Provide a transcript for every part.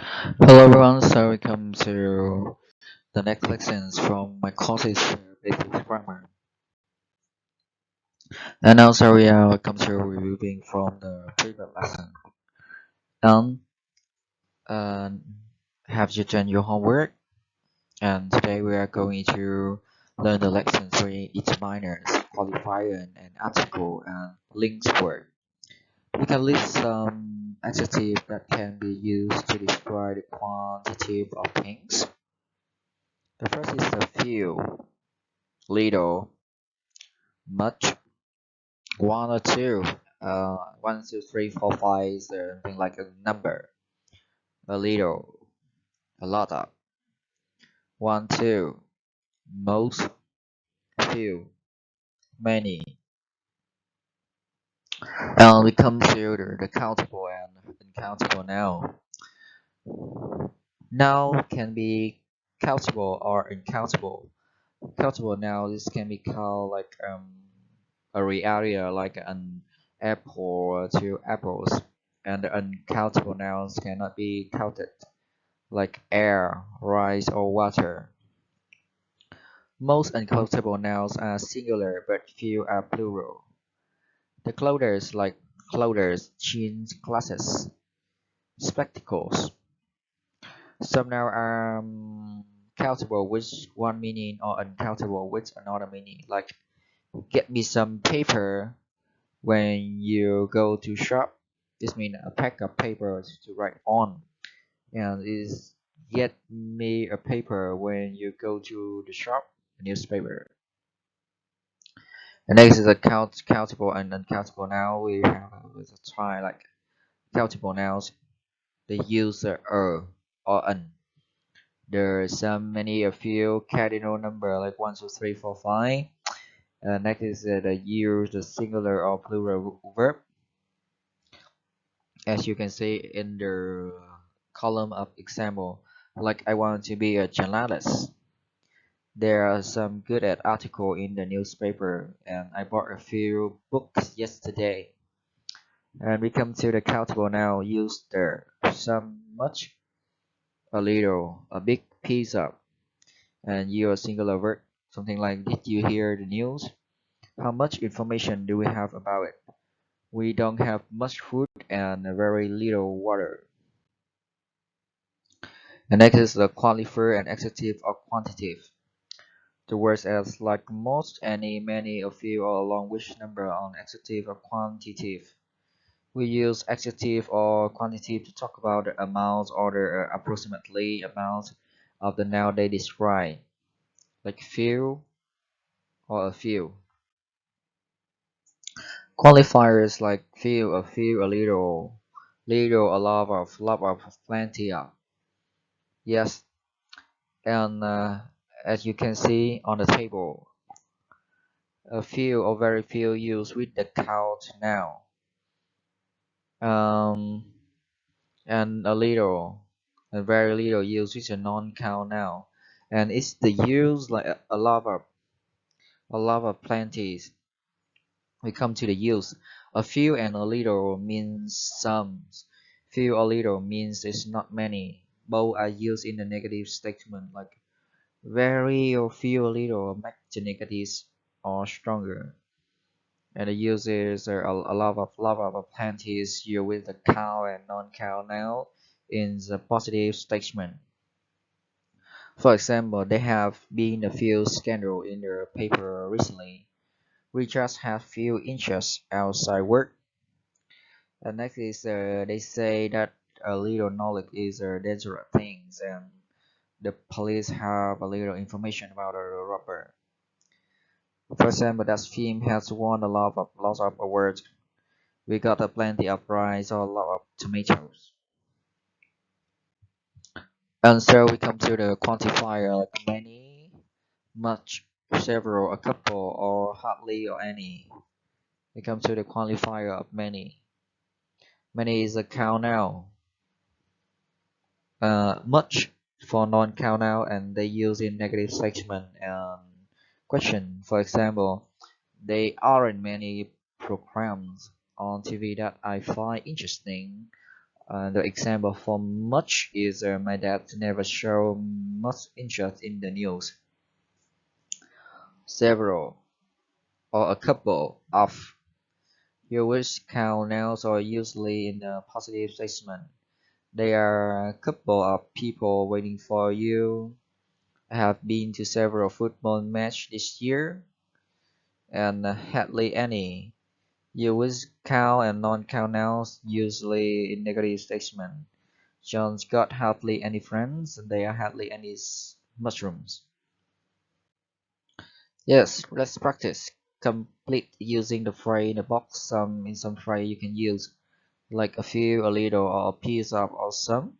Hello everyone, so welcome to the next lessons from my courses basic grammar. And also we are come to reviewing from the previous lesson. And uh, have you done your homework? And today we are going to learn the lessons for each minors, qualifier and article and links word. We can list some adjectives that can be used to describe the quantity of things. The first is a few, little, much, one or two. 1, 2, 3, 4, 5 is something like a number. A little, a lot of. One, two, most, few, many. And we come to the countable and uncountable noun. Noun can be countable or uncountable. Countable noun this can be called like a real area like an apple or two apples, and the uncountable nouns cannot be counted like air, rice, or water. Most uncountable nouns are singular, but few are plural. The clothes like clothes, jeans, glasses, spectacles. Some nouns are countable with one meaning or uncountable with another meaning. Like get me some paper when you go to shop. This means a pack of paper to write on. And is get me a paper when you go to the shop, a newspaper. The next is a countable and uncountable noun. We have a try like countable nouns. They use the or an. There are some many a few cardinal number like 1, 2, 3, 4, 5. Next is they use the singular or plural verb. As you can see in the column of example, like I want to be a journalist. There are some good at article in the newspaper, and I bought a few books yesterday. And we come to the countable now. Use there. Some, much, a little, a big piece of, and your singular verb. Something like, did you hear the news? How much information do we have about it? We don't have much food and very little water. The next is the qualifier and adjective or quantitative. The words as like most, any, many, a few, or a long which number on adjective or quantitative. We use adjective or quantitative to talk about the amount or the approximately amount of the noun they describe, like few or a few. Qualifiers like few, a little, little, a lot of, plenty of. Yes, and as you can see on the table, a few or very few used with the count noun. Um, and a little and very little used with a non-count noun, and it's the use like a lot of plenties. We come to the use. A few and a little means some. Few or little means it's not many. Both are used in the negative statement like very or few or little make the negatives or stronger. And the uses are a lot of plenties used with the count and non-count noun in the positive statement. For example, there have been a few scandals in the paper recently. We just have few inches outside work. And next is they say that a little knowledge is a dangerous thing, and the police have a little information about a robber. For example, that film has won a lots of awards. We got a plenty of rice or a lot of tomatoes. And so we come to the quantifier like many, much, several, a couple, or hardly or any. We come to the qualifier of many. Many is a count noun. Much for non-count noun, and they use in negative statement and question. For example, there aren't many programs on TV that I find interesting. The example for much is my dad never showed much interest in the news. Several or a couple of Jewish count-nouns are usually in a positive statement. They are a couple of people waiting for you. I have been to several football matches this year, and hardly any. Jewish count and non-count nouns usually in negative statement. John's got hardly any friends, and there are hardly any mushrooms. Yes, let's practice. Complete using the phrase in the box. In some phrase you can use like a few, a little, or a piece of, or some.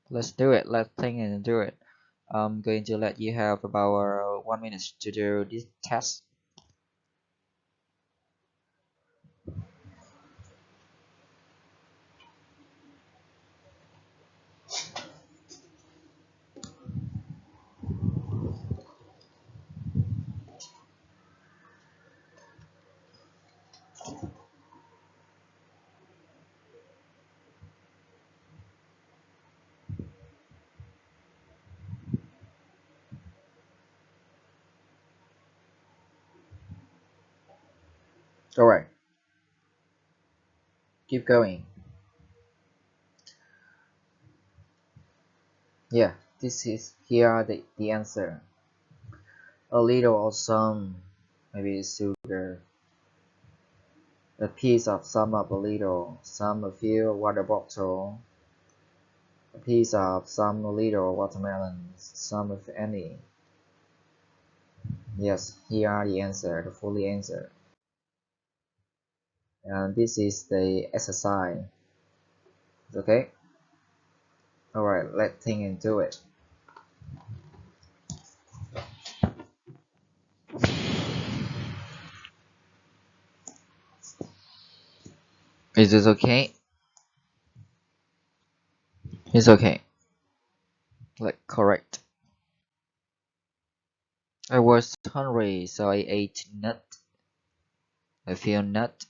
Let's do it. Let's think and do it. I'm going to let you have about 1 minute to do this test. Alright, keep going. Yeah, here are the answer. A little or some, maybe sugar. A piece of some of a little, some a few water bottle. A piece of some a little watermelons, some of any. Yes, here are the answer, the fully answer. And this is the exercise. Okay? Alright, let's think into it. Is this okay? It's okay. Like correct. I was hungry, so I ate nut. A few nut.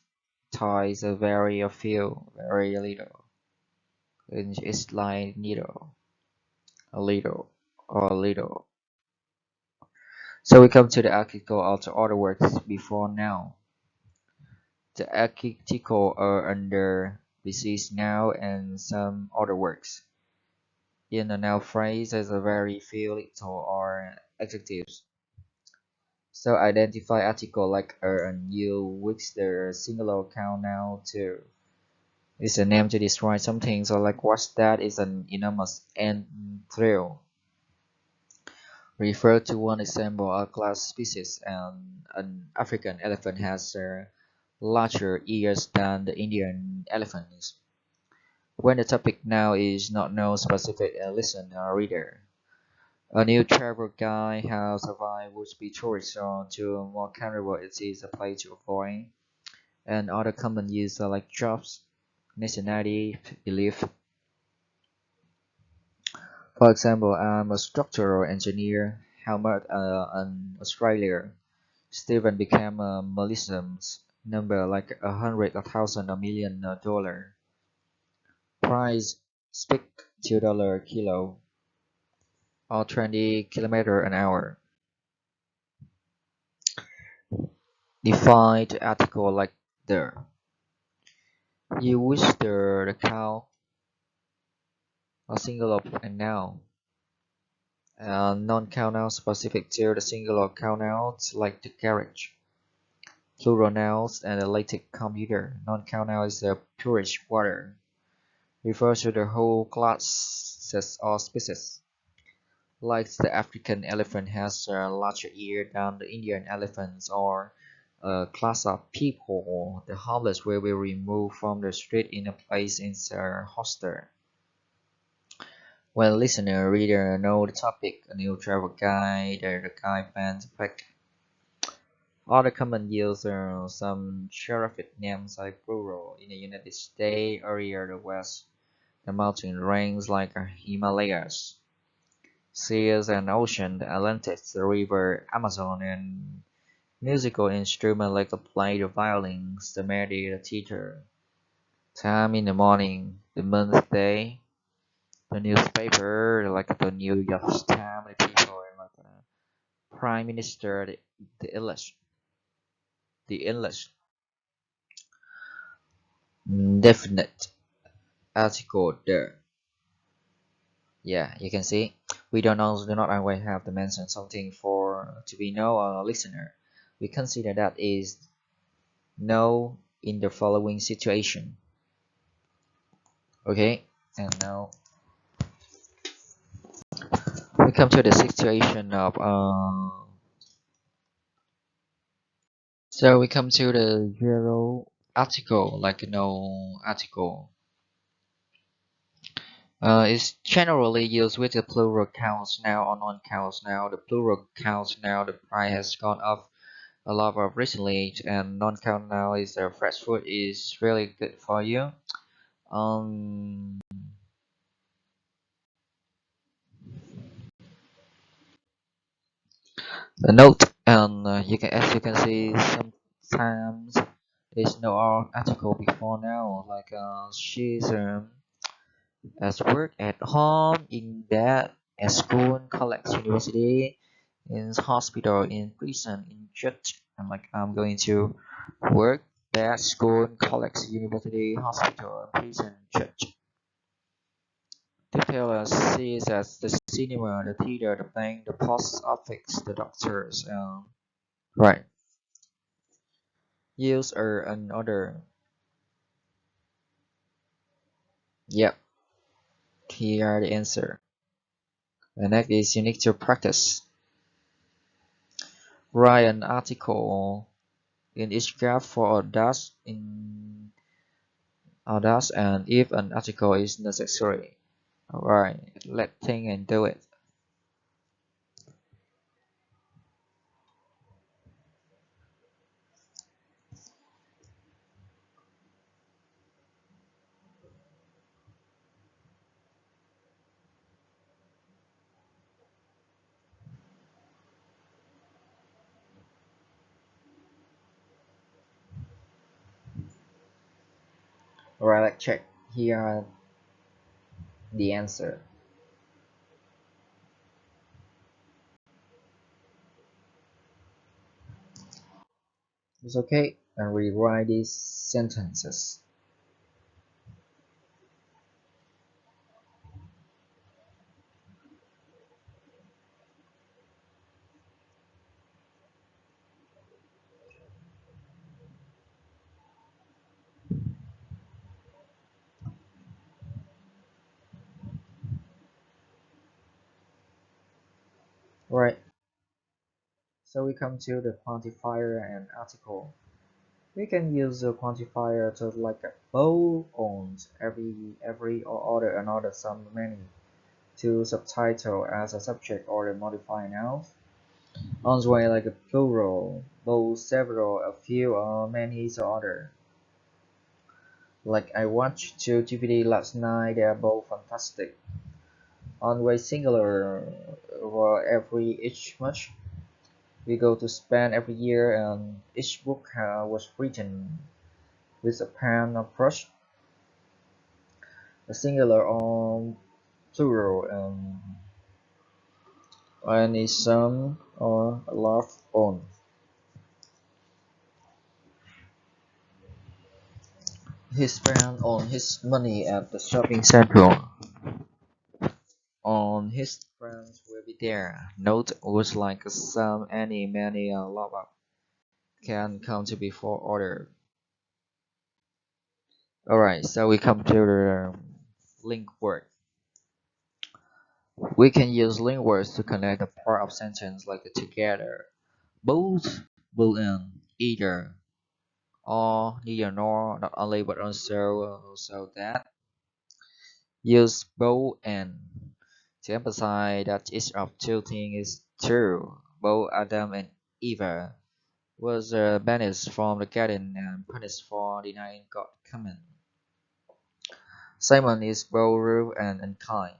Toys a very a few, very little. It's like needle. A little. Or a little. So we come to the article of the other words before now. The article are under disease now and some other words. In a noun phrase, there's a very few little or adjectives. So identify article like and you, which the singular count now to. Is a name to describe something. So like what's that is an enormous and thrill. Refer to one example, a class species, and an African elephant has larger ears than the Indian elephants. When the topic now is not known specific, listen, reader. A new travel guide has advised would-be tourists on to more carnival. It is a place to avoid. And other common use like jobs, nationality, belief. For example, I'm a structural engineer. Helmut, an Australia. Stephen became a Melissa's number like 100,000 or million dollar. Price speak $2 kilo or 20 kilometer an hour. Define the article like the. You wish the cow a singular and noun. Non-count nouns specific to the singular count nouns like the carriage. Plural nouns and electric computer. Non-count noun is the purest water. Refers to the whole classes or species. Like the African elephant has a larger ear than the Indian elephants, or a class of people, the homeless will be removed from the street in a place in a hostel. When listener reader know the topic, a new travel guide, the guide plans pack. Other common use are some geographic names like plural in the United States, area the West, the mountain ranges like Himalayas, seas and ocean, the Atlantic, the river Amazon, and musical instrument like the play, the violins, the melody, the theater. Time in the morning. the month, day, the newspaper, like the New York Times, the people, and like the Prime Minister, the English, the English, definite article there. Yeah, you can see. We don't also do not always have to mention something for to be know or listener. We consider that is no in the following situation. Okay, and now we come to the situation of so we come to the zero article, like no article. It's generally used with the plural counts now or non-counts now. The plural counts now, the price has gone up a lot of recently, and non-count now is the fresh food is really good for you. Um, the note, and you can, as you can see, sometimes there's no article before now, like she's at work, at home, in bed, at school, college, university, in hospital, in prison, in church. I'm like I'm going to work, bed, school, college, university, hospital, prison, church. Retailers sees as the cinema, the theater, the bank, the post office, the doctors. Right. Use or another. Yep. Here are the answer. The next is unique to practice. Write an article in each graph for a dash in a dash, and if an article is necessary. Alright, let's think and do it. Alright, let's check. Here are the answer. It's okay, and rewrite these sentences. Right. So we come to the quantifier and article. We can use the quantifier to like a bold on every or other another some many to subtitle as a subject or a modifier noun. On the way like a plural, both, several, a few, or many is other. Like I watched two DVD last night, they are both fantastic. On way singular for every each much. We go to Spain every year, and each book was written with a pen or brush. A singular or plural, and some or a lot on. He spent on his money at the shopping center. On his friends will be there. Note was like some, any, many, a lot of can come to before order. Alright, so we come to the link word. We can use link words to connect a part of sentence like the together. Both, both and, either, or, neither nor, not only but also that. Use both and to emphasize that each of two things is true. Both Adam and Eve was banished from the garden and punished for denying God's command. Simon is both rude and unkind.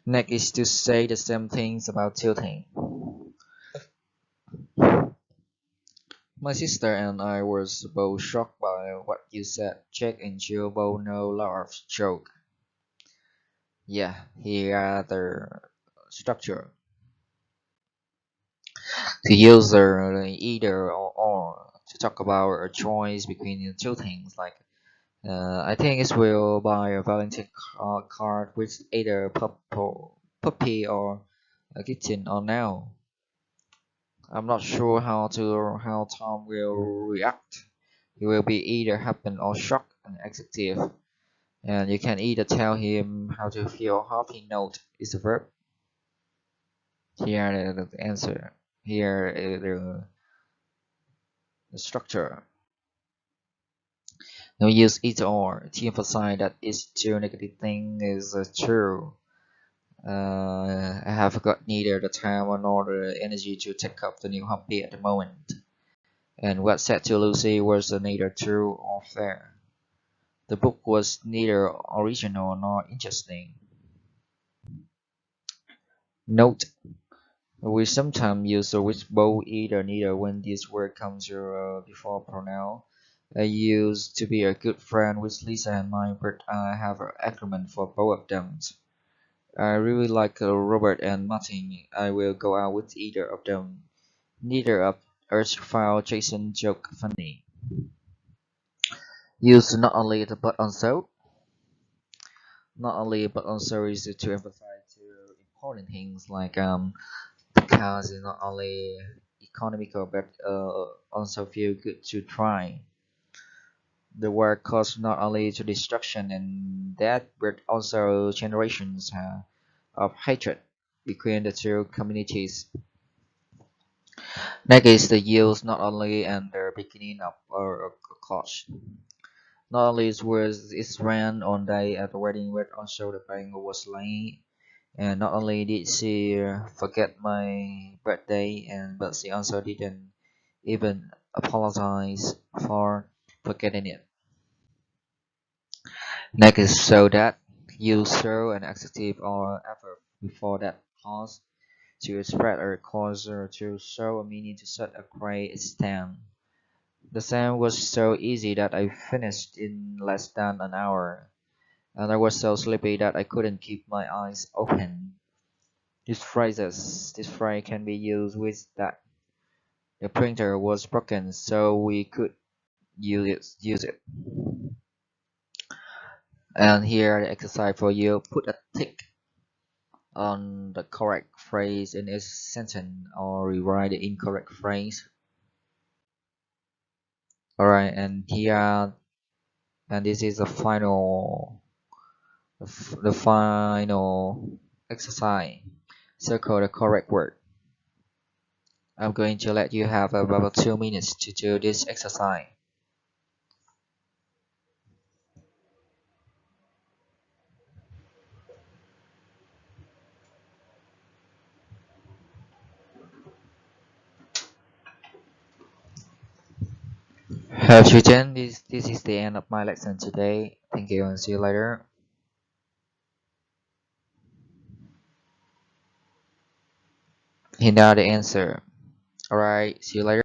Next is to say the same things about two things. My sister and I were both shocked by what you said. Jack and Jill both know large joke. Yeah, here the structure. To use the either or to talk about a choice between the two things. Like I think it will buy a Valentine card with either puppy or a kitten or now. I'm not sure how Tom will react. He will be either happy or shocked and executive. And you can either tell him how to feel. Happy note is the verb. Here the answer. Here the structure. No use either or to emphasize that each two negative thing is true. I have got neither the time nor the energy to take up the new hobby at the moment. And what said to Lucy was neither true or fair. The book was neither original nor interesting. Note: we sometimes use the with both either neither when this word comes before pronoun. I used to be a good friend with Lisa and mine, but I have an agreement for both of them. I really like Robert and Martin. I will go out with either of them. Neither of us found Jason joke funny. Use not only the but also. Not only but also is to emphasize to important things like because it's not only economical but also feel good to try. The war caused not only to destruction and death but also generations of hatred between the two communities. Next is the yields not only and the beginning of a course. Not only was it ran on day at the wedding but also the bang was late. And not only did she forget my birthday, but she also didn't even apologize for forgetting it. Next, so that you show an active or effort before that clause to spread a cause or to show a meaning to such a great extent. The same was so easy that I finished in less than an hour, and I was so sleepy that I couldn't keep my eyes open. This phrase can be used with that. The printer was broken, so we could use it. And here the exercise for you. Put a tick on the correct phrase in each sentence or rewrite the incorrect phrase. Alright, and here and this is the final exercise. Circle the correct word. I'm going to let you have about 2 minutes to do this exercise. Have you done this? This is the end of my lesson today. Thank you and see you later. Here now the answer. Alright, see you later.